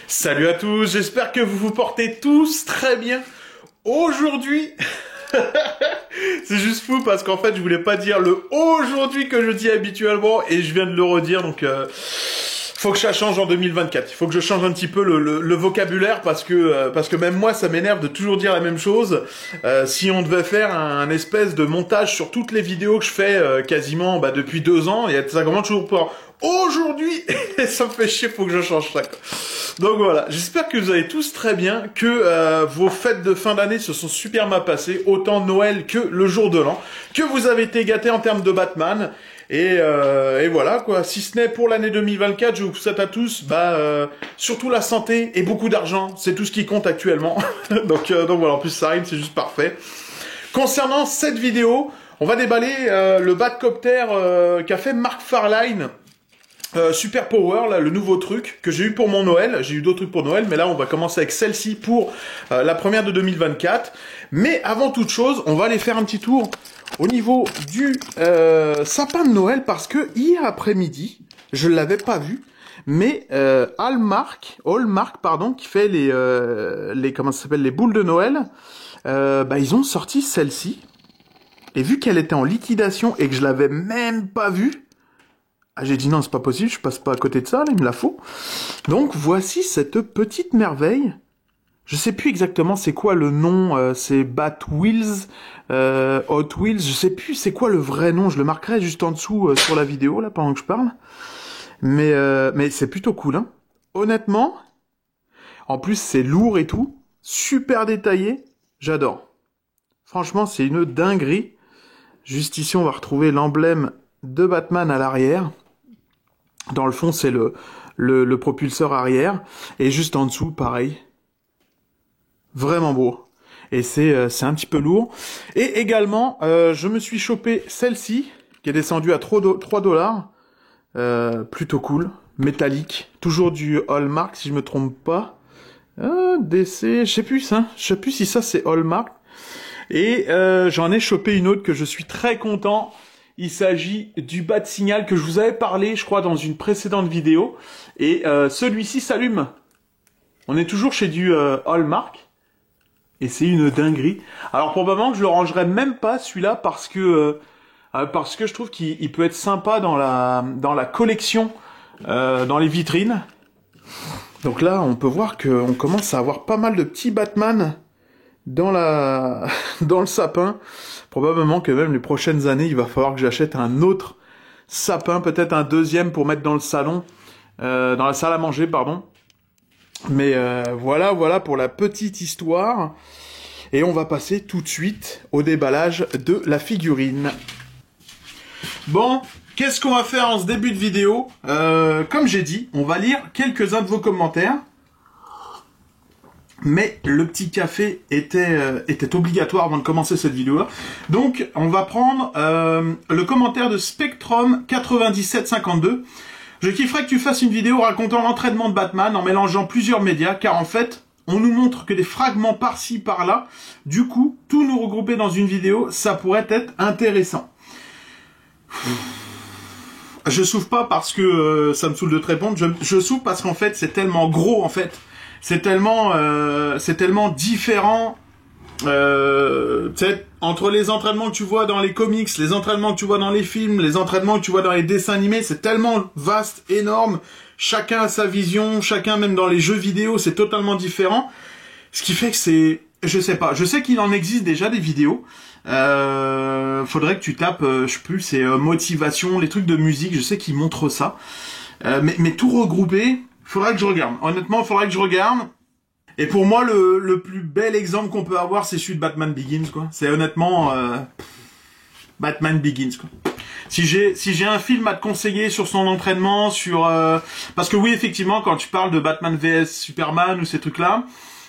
Salut à tous, j'espère que vous vous portez tous très bien. Aujourd'hui, c'est juste fou parce qu'en fait je voulais pas dire le aujourd'hui que je dis habituellement et je viens de le redire donc faut que ça change en 2024. Il faut que je change un petit peu le vocabulaire parce que même moi ça m'énerve de toujours dire la même chose. Si on devait faire un espèce de montage sur toutes les vidéos que je fais quasiment depuis 2 ans, et ça commence toujours par aujourd'hui, ça me fait chier, faut que je change ça, quoi. Donc voilà, j'espère que vous allez tous très bien, que vos fêtes de fin d'année se sont super mal passées, autant Noël que le jour de l'an, que vous avez été gâtés en termes de Batman, et voilà quoi. Si ce n'est pour l'année 2024, je vous souhaite à tous, surtout la santé et beaucoup d'argent, c'est tout ce qui compte actuellement. donc voilà, en plus ça rime, c'est juste parfait. Concernant cette vidéo, on va déballer le Batcopter qu'a fait Mark Farline. Super Power, là, le nouveau truc que j'ai eu pour mon Noël. J'ai eu d'autres trucs pour Noël, mais là, on va commencer avec celle-ci pour la première de 2024. Mais avant toute chose, on va aller faire un petit tour au niveau du sapin de Noël, parce que hier après-midi, je l'avais pas vu, mais Hallmark, qui fait comment ça s'appelle, les boules de Noël, ils ont sorti celle-ci. Et vu qu'elle était en liquidation et que je l'avais même pas vue, j'ai dit non, c'est pas possible, je passe pas à côté de ça, là, il me la faut. Donc voici cette petite merveille. Je sais plus exactement c'est quoi le nom, c'est Bat Wheels, Hot Wheels, je sais plus c'est quoi le vrai nom, je le marquerai juste en dessous sur la vidéo, là, pendant que je parle. Mais c'est plutôt cool, hein. Honnêtement, en plus c'est lourd et tout, super détaillé, j'adore. Franchement, c'est une dinguerie. Juste ici, on va retrouver l'emblème de Batman à l'arrière. Dans le fond, c'est le propulseur arrière. Et juste en dessous, pareil. Vraiment beau. Et c'est un petit peu lourd. Et également, je me suis chopé celle-ci, qui est descendue à 3 $. Plutôt cool. Métallique. Toujours du Hallmark, si je me trompe pas. DC, je sais plus, hein. Je sais plus si ça, c'est Hallmark. Et j'en ai chopé une autre que je suis très content. Il s'agit du Bat Signal que je vous avais parlé, je crois, dans une précédente vidéo. Et celui-ci s'allume. On est toujours chez du Hallmark. Et c'est une dinguerie. Alors probablement que je le rangerai même pas celui-là parce que je trouve qu'il peut être sympa dans la collection, dans les vitrines. Donc là, on peut voir qu'on commence à avoir pas mal de petits Batman dans le sapin. Probablement que même les prochaines années, il va falloir que j'achète un autre sapin, peut-être un deuxième pour mettre dans le salon, dans la salle à manger, pardon. Mais voilà pour la petite histoire. Et on va passer tout de suite au déballage de la figurine. Bon, qu'est-ce qu'on va faire en ce début de vidéo? Comme j'ai dit, on va lire quelques-uns de vos commentaires. Mais le petit café était obligatoire avant de commencer cette vidéo-là. Donc, on va prendre le commentaire de Spectrum 9752. Je kifferais que tu fasses une vidéo racontant l'entraînement de Batman en mélangeant plusieurs médias, car en fait, on nous montre que des fragments par-ci, par-là. Du coup, tout nous regrouper dans une vidéo, ça pourrait être intéressant. Je souffle pas parce que ça me saoule de te répondre. Je souffle parce qu'en fait, c'est tellement gros, en fait. C'est tellement différent, entre les entraînements que tu vois dans les comics, les entraînements que tu vois dans les films, les entraînements que tu vois dans les dessins animés, c'est tellement vaste, énorme. Chacun a sa vision, chacun même dans les jeux vidéo, c'est totalement différent. Ce qui fait que c'est, je sais pas, je sais qu'il en existe déjà des vidéos. Faudrait que tu tapes, je sais plus, c'est motivation, les trucs de musique, je sais qu'ils montrent ça. Mais tout regroupé. Faudrait que je regarde. Honnêtement, faudrait que je regarde. Et pour moi, le plus bel exemple qu'on peut avoir, c'est celui de Batman Begins, quoi. C'est honnêtement Batman Begins, quoi. Si j'ai un film à te conseiller sur son entraînement, parce que oui, effectivement, quand tu parles de Batman vs Superman ou ces trucs-là,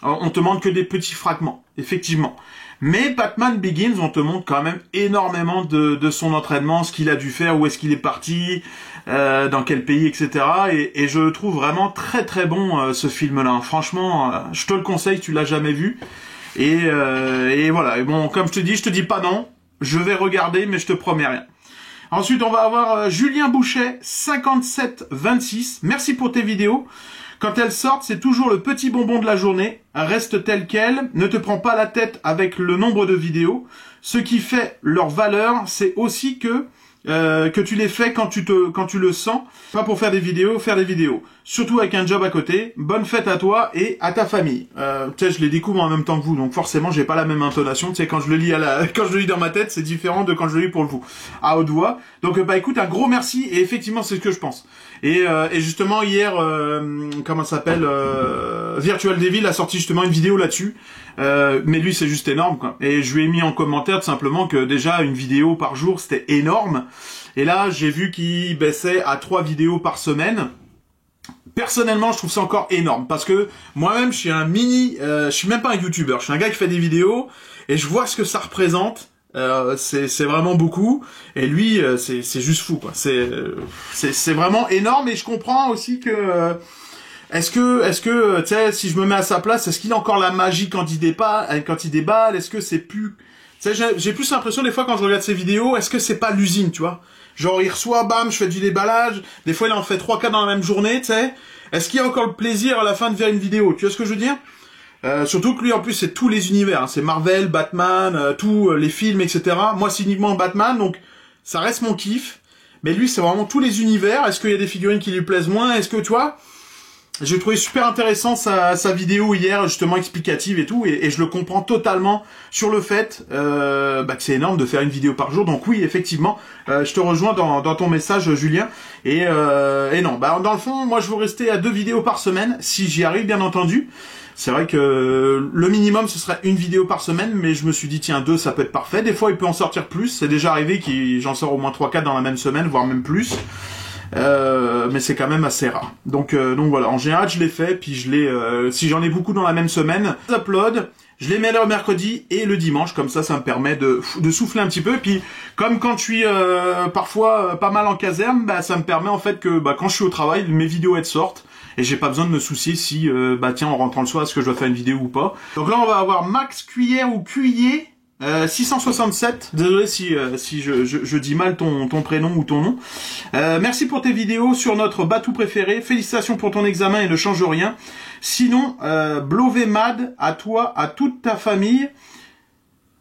on te montre que des petits fragments, effectivement. Mais Batman Begins, on te montre quand même énormément de son entraînement, ce qu'il a dû faire, où est-ce qu'il est parti, dans quel pays, etc. Et je le trouve vraiment très très bon ce film-là. Franchement, je te le conseille, tu l'as jamais vu. Et voilà. Et bon, comme je te dis pas non. Je vais regarder, mais je te promets rien. Ensuite, on va avoir Julien Bouchet, 5726. Merci pour tes vidéos. Quand elles sortent, c'est toujours le petit bonbon de la journée. Reste tel quel, ne te prends pas la tête avec le nombre de vidéos. Ce qui fait leur valeur, c'est aussi que tu les fais quand tu le sens, pas pour faire des vidéos. Surtout avec un job à côté. Bonne fête à toi et à ta famille. Tu sais, je les découvre en même temps que vous, donc forcément j'ai pas la même intonation. Tu sais, quand je le lis quand je le lis dans ma tête, c'est différent de quand je le lis pour le vous, à haute voix. Donc bah écoute, un gros merci et effectivement c'est ce que je pense. Et justement hier, comment ça s'appelle, Virtual Devil a sorti justement une vidéo là-dessus. Mais lui c'est juste énorme quoi. Et je lui ai mis en commentaire tout simplement que déjà une vidéo par jour c'était énorme. Et là j'ai vu qu'il baissait à 3 vidéos par semaine. Personnellement je trouve ça encore énorme parce que moi-même je suis je suis même pas un YouTuber, je suis un gars qui fait des vidéos et je vois ce que ça représente. C'est vraiment beaucoup et lui c'est juste fou quoi. C'est vraiment énorme et je comprends aussi que est-ce que tu sais, si je me mets à sa place, est-ce qu'il a encore la magie quand il déballe, est-ce que c'est plus, tu sais, j'ai plus l'impression des fois quand je regarde ses vidéos, est-ce que c'est pas l'usine, tu vois? Genre il reçoit, bam, je fais du déballage, des fois il en fait 3-4 dans la même journée, tu sais. Est-ce qu'il y a encore le plaisir à la fin de faire une vidéo? Tu vois ce que je veux dire? Surtout que lui en plus c'est tous les univers, hein. C'est Marvel, Batman, tous les films, etc. Moi c'est uniquement Batman, donc ça reste mon kiff. Mais lui c'est vraiment tous les univers. Est-ce qu'il y a des figurines qui lui plaisent moins? Est-ce que tu vois? J'ai trouvé super intéressant sa vidéo hier, justement explicative et tout, et je le comprends totalement sur le fait que c'est énorme de faire une vidéo par jour. Donc oui, effectivement, je te rejoins dans ton message, Julien. Et non, dans le fond, moi je veux rester à 2 vidéos par semaine, si j'y arrive, bien entendu. C'est vrai que le minimum ce serait une vidéo par semaine, mais je me suis dit tiens 2 ça peut être parfait. Des fois il peut en sortir plus, c'est déjà arrivé que j'en sors au moins 3-4 dans la même semaine, voire même plus. Mais c'est quand même assez rare. Donc voilà, en général je les fais, puis si j'en ai beaucoup dans la même semaine, j'upload, je les mets le mercredi et le dimanche, comme ça me permet de souffler un petit peu. Et puis comme quand je suis parfois pas mal en caserne, ça me permet en fait que quand je suis au travail, mes vidéos elles sortent. Et j'ai pas besoin de me soucier si, tiens, en rentrant le soir, est-ce que je dois faire une vidéo ou pas. Donc là, on va avoir Max Cuillère ou Cuiller, 667. Désolé si je dis mal ton prénom ou ton nom. Merci pour tes vidéos sur notre batou préféré. Félicitations pour ton examen et ne change rien. Sinon, Blové Mad, à toi, à toute ta famille.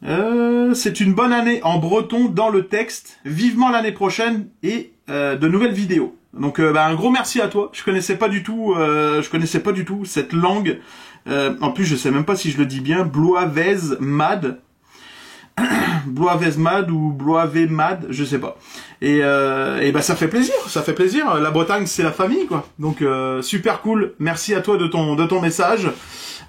C'est une bonne année en breton dans le texte. Vivement l'année prochaine et de nouvelles vidéos. Donc un gros merci à toi. Je connaissais pas du tout cette langue. En plus je sais même pas si je le dis bien. Bloavez Mad. Bloavez Mad ou Bloavez Mad, je sais pas. Et ça fait plaisir, La Bretagne c'est la famille quoi. Donc super cool. Merci à toi de ton message.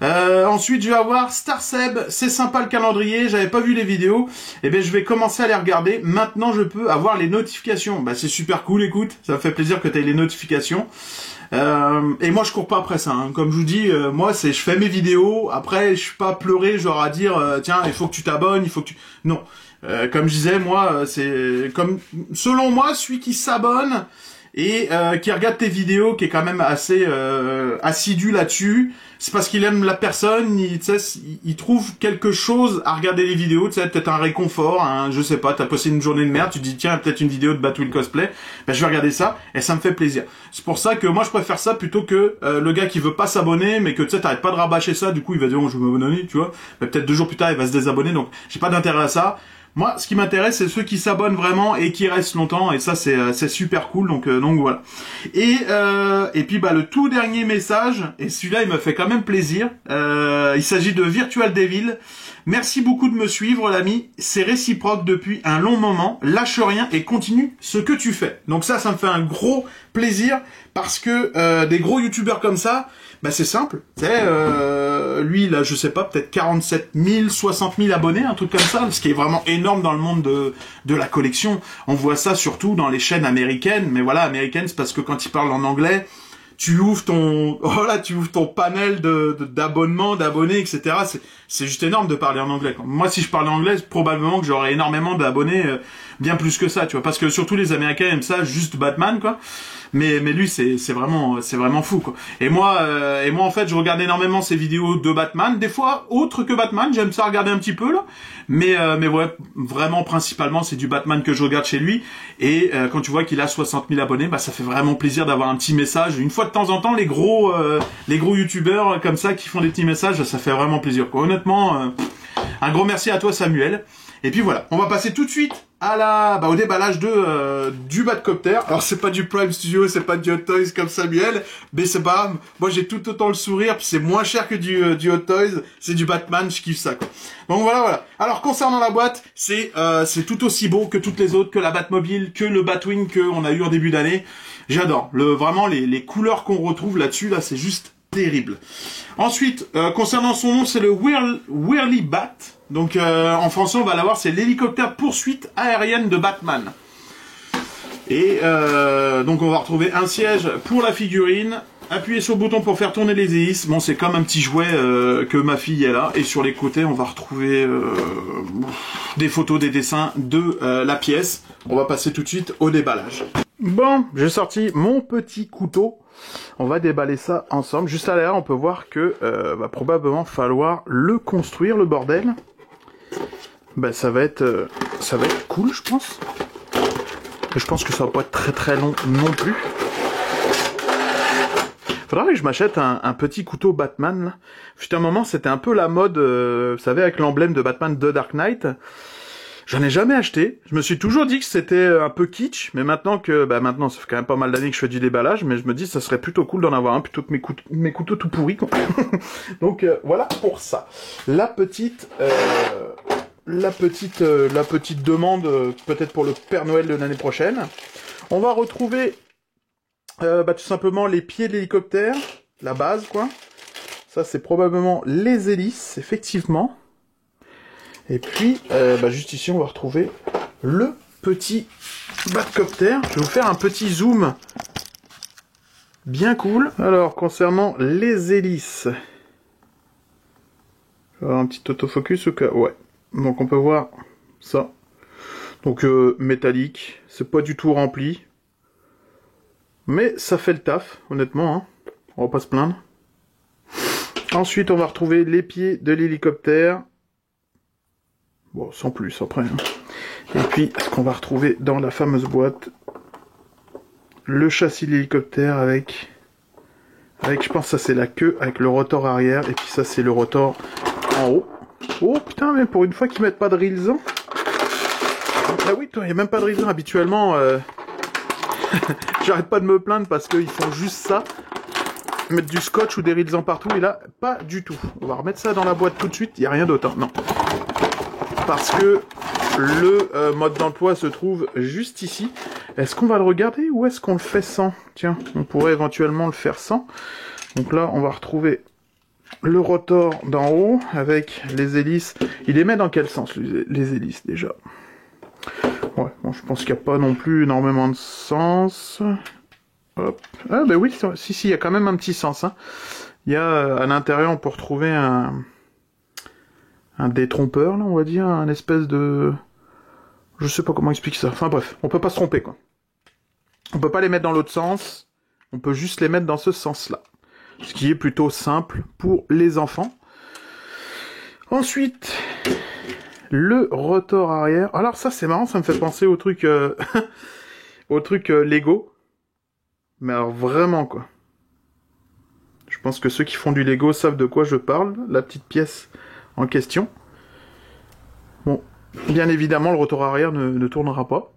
Ensuite, je vais avoir Starseb, c'est sympa le calendrier, j'avais pas vu les vidéos, je vais commencer à les regarder, maintenant je peux avoir les notifications, c'est super cool, écoute, ça me fait plaisir que tu aies les notifications, et moi je cours pas après ça, hein. Comme je vous dis, moi je fais mes vidéos, après je suis pas pleuré, genre à dire, tiens, il faut que tu t'abonnes, non, comme je disais, moi, c'est comme, selon moi, celui qui s'abonne, et qui regarde tes vidéos, qui est quand même assez assidu là-dessus, c'est parce qu'il aime la personne, il trouve quelque chose à regarder les vidéos, tu sais, peut-être un réconfort, je sais pas, t'as passé une journée de merde, tu te dis tiens, peut-être une vidéo de Battle Cosplay, je vais regarder ça, et ça me fait plaisir. C'est pour ça que moi je préfère ça plutôt que le gars qui veut pas s'abonner, mais que tu sais, t'arrêtes pas de rabâcher ça, du coup il va dire oh, je vais m'abonner, tu vois, mais peut-être 2 jours plus tard il va se désabonner, donc j'ai pas d'intérêt à ça. Moi, ce qui m'intéresse, c'est ceux qui s'abonnent vraiment et qui restent longtemps, et ça, c'est super cool, donc voilà. Et puis, le tout dernier message, et celui-là, il me fait quand même plaisir, il s'agit de Virtual Devil. Merci beaucoup de me suivre, l'ami, c'est réciproque depuis un long moment, lâche rien et continue ce que tu fais. Donc ça me fait un gros plaisir, parce que des gros youtubeurs comme ça, c'est simple, tu sais, lui, là, je sais pas, peut-être 47 000, 60 000 abonnés, un truc comme ça, ce qui est vraiment énorme dans le monde de la collection. On voit ça surtout dans les chaînes américaines, mais voilà, américaines, c'est parce que quand ils parlent en anglais, tu ouvres ton panel d'abonnements, d'abonnés, etc. C'est juste énorme de parler en anglais. Moi, si je parlais anglais, probablement que j'aurais énormément d'abonnés, bien plus que ça, tu vois, parce que surtout les Américains aiment ça, juste Batman, quoi. Mais lui, c'est vraiment fou, quoi. Et moi, en fait, je regarde énormément ses vidéos de Batman. Des fois, autre que Batman, j'aime ça regarder un petit peu, là. Mais ouais, vraiment, principalement, c'est du Batman que je regarde chez lui. Et quand tu vois qu'il a 60 000 abonnés, bah, ça fait vraiment plaisir d'avoir un petit message. Une fois de temps en temps, les gros youtubeurs comme ça qui font des petits messages, ça fait vraiment plaisir, quoi. Honnêtement, un gros merci à toi, Samuel. Et puis voilà, on va passer tout de suite au déballage du Batcopter. Alors c'est pas du Prime Studio, c'est pas du Hot Toys comme Samuel, mais c'est pas, moi j'ai tout autant le sourire, puis c'est moins cher que du Hot Toys, c'est du Batman, je kiffe ça, quoi. Donc voilà. Alors concernant la boîte, c'est tout aussi beau que toutes les autres, que la Batmobile, que le Batwing qu'on a eu en début d'année. J'adore, vraiment les couleurs qu'on retrouve là-dessus, là c'est juste terrible. Ensuite, concernant son nom, c'est le Whirly Bat. Donc en français, on va l'avoir, c'est l'hélicoptère poursuite aérienne de Batman. Et donc on va retrouver un siège pour la figurine, appuyer sur le bouton pour faire tourner les hélices. Bon, c'est comme un petit jouet que ma fille elle a. Et sur les côtés, on va retrouver des photos, des dessins de la pièce. On va passer tout de suite au déballage. Bon, j'ai sorti mon petit couteau. On va déballer ça ensemble. Juste à l'arrière, on peut voir que va probablement falloir le construire, le bordel. Ben, ça va être cool, je pense. Et je pense que ça va pas être très très long non plus. Faudrait que je m'achète un petit couteau Batman. Là. Fut un moment, c'était un peu la mode, vous savez, avec l'emblème de Batman de Dark Knight. J'en ai jamais acheté. Je me suis toujours dit que c'était un peu kitsch, mais maintenant maintenant, ça fait quand même pas mal d'années que je fais du déballage, mais je me dis que ça serait plutôt cool d'en avoir un plutôt que mes couteaux tout pourris, quoi. Donc voilà pour ça. La petite demande, peut-être pour le Père Noël de l'année prochaine. On va retrouver tout simplement les pieds de l'hélicoptère, la base, quoi. Ça, c'est probablement les hélices, effectivement. Et puis, juste ici, on va retrouver le petit Batcopter. Je vais vous faire un petit zoom bien cool. Alors, concernant les hélices, je vais avoir un petit autofocus au cas. Ouais. Donc, on peut voir ça. Donc, métallique. C'est pas du tout rempli. Mais ça fait le taf, honnêtement. Hein. On va pas se plaindre. Ensuite, on va retrouver les pieds de l'hélicoptère. Bon, sans plus après. Hein. Et puis, ce qu'on va retrouver dans la fameuse boîte, le châssis de l'hélicoptère avec, je pense, ça c'est la queue avec le rotor arrière, et puis ça c'est le rotor en haut. Oh putain, mais pour une fois qu'ils mettent pas de rilsan. Ah oui, il n'y a même pas de rilsan. Habituellement, j'arrête pas de me plaindre parce qu'ils font juste ça. Mettre du scotch ou des rilsans partout, et là, pas du tout. On va remettre ça dans la boîte tout de suite, il n'y a rien d'autre. Hein. Non. Parce que le mode d'emploi se trouve juste ici. Est-ce qu'on va le regarder ou est-ce qu'on le fait sans? Tiens, on pourrait éventuellement le faire sans. Donc là, on va retrouver le rotor d'en haut avec les hélices. Il les met dans quel sens, les hélices, déjà? Ouais, bon, je pense qu'il n'y a pas non plus énormément de sens. Hop. Ah ben oui, si, il y a quand même un petit sens. Hein. Il y a, à l'intérieur, on peut retrouver un détrompeur, là, on va dire, un espèce de... Je sais pas comment expliquer ça. Enfin bref, on peut pas se tromper, quoi. On peut pas les mettre dans l'autre sens, on peut juste les mettre dans ce sens-là. Ce qui est plutôt simple pour les enfants. Ensuite, le rotor arrière. Alors ça, c'est marrant, ça me fait penser au truc... au truc Lego. Mais alors vraiment, quoi. Je pense que ceux qui font du Lego savent de quoi je parle, la petite pièce en question. Bon, bien évidemment, le rotor arrière ne tournera pas.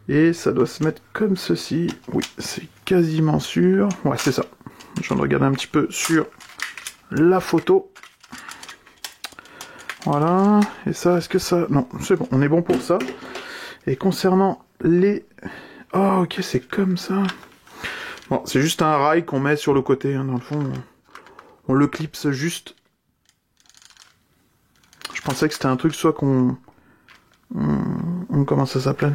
Et ça doit se mettre comme ceci. Oui, c'est quasiment sûr. Ouais, c'est ça. Je viens de regarder un petit peu sur la photo. Voilà. Et ça, est-ce que ça... Non, c'est bon, on est bon pour ça. Et concernant les... Oh, ok, c'est comme ça. Bon, c'est juste un rail qu'on met sur le côté. Hein, dans le fond, on le clipse juste. Je pensais que c'était un truc soit qu'on... Comment ça s'appelle?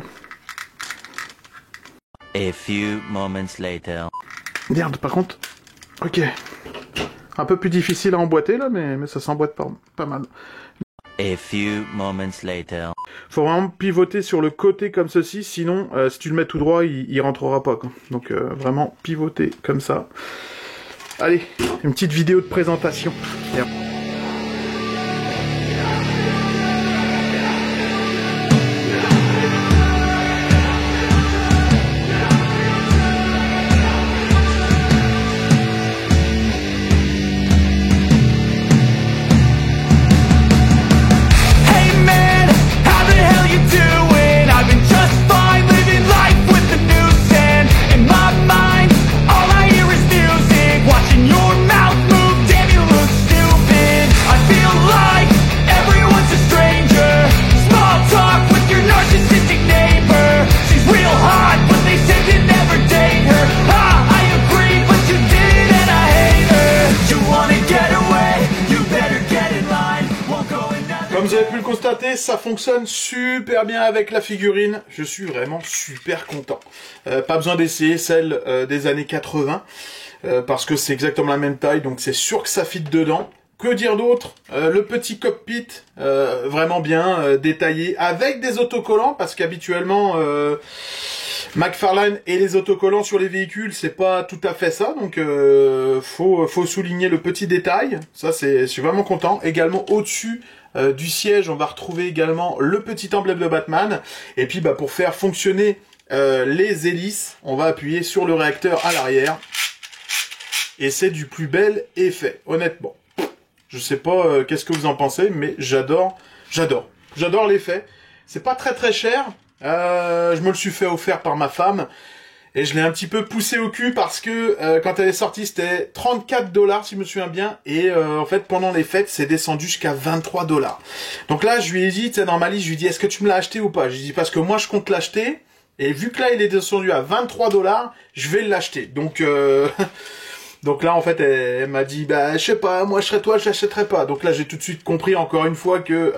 A few moments later. Merde, par contre... Ok. Un peu plus difficile à emboîter, là, mais ça s'emboîte pas mal. A few moments later. Faut vraiment pivoter sur le côté comme ceci, sinon si tu le mets tout droit, il rentrera pas, quoi. Donc vraiment pivoter comme ça. Allez, une petite vidéo de présentation. Comme vous avez pu le constater, ça fonctionne super bien avec la figurine. Je suis vraiment super content. Pas besoin d'essayer celle des années 80, parce que c'est exactement la même taille, donc c'est sûr que ça fit dedans. Que dire d'autre? Le petit cockpit, vraiment bien détaillé, avec des autocollants, parce qu'habituellement, McFarlane et les autocollants sur les véhicules, c'est pas tout à fait ça, donc faut souligner le petit détail. Ça, je suis vraiment content. Également, au-dessus du siège, on va retrouver également le petit emblème de Batman. Et puis, pour faire fonctionner les hélices, on va appuyer sur le réacteur à l'arrière. Et c'est du plus bel effet, honnêtement. Je sais pas qu'est-ce que vous en pensez, mais j'adore l'effet. C'est pas très cher. Je me le suis fait offert par ma femme. Et je l'ai un petit peu poussé au cul parce que quand elle est sortie, c'était 34 $, si je me souviens bien. Et en fait, pendant les fêtes, c'est descendu jusqu'à 23 $. Donc là, je lui ai dit, tu sais, dans ma liste, je lui ai dit, est-ce que tu me l'as acheté ou pas? Je lui ai dit, parce que moi, je compte l'acheter. Et vu que là, il est descendu à 23 $, je vais l'acheter. Donc... Donc là, en fait, elle m'a dit, je sais pas, moi, je serais toi, je l'achèterais pas. Donc là, j'ai tout de suite compris, encore une fois, que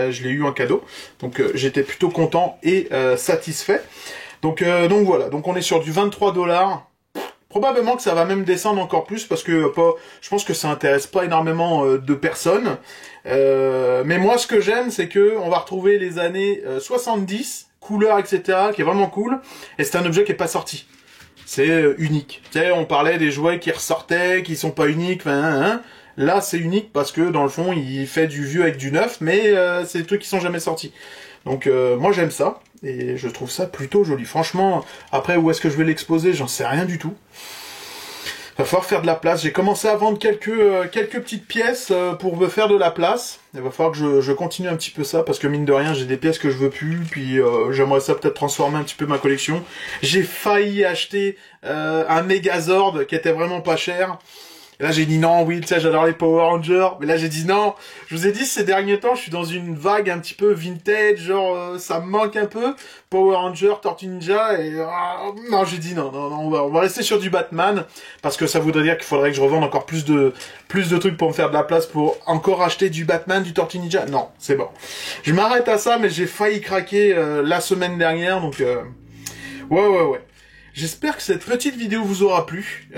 je l'ai eu en cadeau. Donc j'étais plutôt content et satisfait. Donc voilà, donc on est sur du 23 $. Probablement que ça va même descendre encore plus, parce que je pense que ça intéresse pas énormément de personnes. Mais moi, ce que j'aime, c'est que on va retrouver les années 70, couleurs, etc., qui est vraiment cool. Et c'est un objet qui est pas sorti. C'est unique. Tu sais, on parlait des jouets qui ressortaient, qui sont pas uniques, Là, c'est unique parce que, dans le fond, il fait du vieux avec du neuf, mais c'est des trucs qui sont jamais sortis. Donc, moi, j'aime ça, et je trouve ça plutôt joli. Franchement, après, où est-ce que je vais l'exposer, j'en sais rien du tout. Va falloir faire de la place. J'ai commencé à vendre quelques petites pièces pour me faire de la place. Il va falloir que je continue un petit peu ça, parce que mine de rien, j'ai des pièces que je veux plus, puis j'aimerais ça peut-être transformer un petit peu ma collection. J'ai failli acheter un Megazord qui était vraiment pas cher. Et là, j'ai dit non, oui, tu sais, j'adore les Power Rangers. Mais là, j'ai dit non. Je vous ai dit, ces derniers temps, je suis dans une vague un petit peu vintage, genre, ça me manque un peu. Power Rangers, Tortue Ninja, et non, j'ai dit non, on va rester sur du Batman, parce que ça voudrait dire qu'il faudrait que je revende encore plus de trucs pour me faire de la place pour encore acheter du Batman, du Tortue Ninja. Non, c'est bon. Je m'arrête à ça, mais j'ai failli craquer la semaine dernière, donc ouais. J'espère que cette petite vidéo vous aura plu.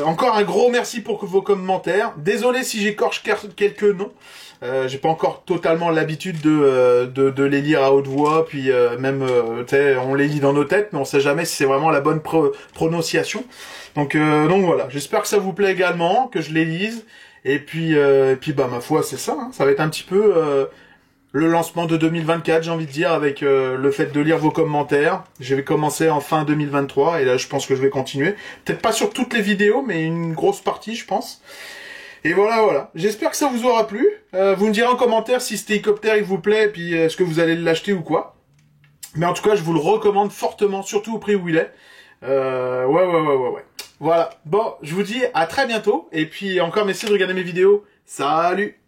Encore un gros merci pour vos commentaires. Désolé si j'écorche quelques noms. J'ai pas encore totalement l'habitude de les lire à haute voix, puis même, on les lit dans nos têtes, mais on sait jamais si c'est vraiment la bonne prononciation. Donc voilà. J'espère que ça vous plaît également, que je les lise. Et puis ma foi, c'est ça. Hein. Ça va être un petit peu le lancement de 2024, j'ai envie de dire, avec le fait de lire vos commentaires. Je vais commencer en fin 2023, et là, je pense que je vais continuer. Peut-être pas sur toutes les vidéos, mais une grosse partie, je pense. Et voilà. J'espère que ça vous aura plu. Vous me direz en commentaire si cet hélicoptère, il vous plaît, et puis est-ce que vous allez l'acheter ou quoi. Mais en tout cas, je vous le recommande fortement, surtout au prix où il est. Ouais. Voilà. Bon, je vous dis à très bientôt, et puis encore merci de regarder mes vidéos. Salut!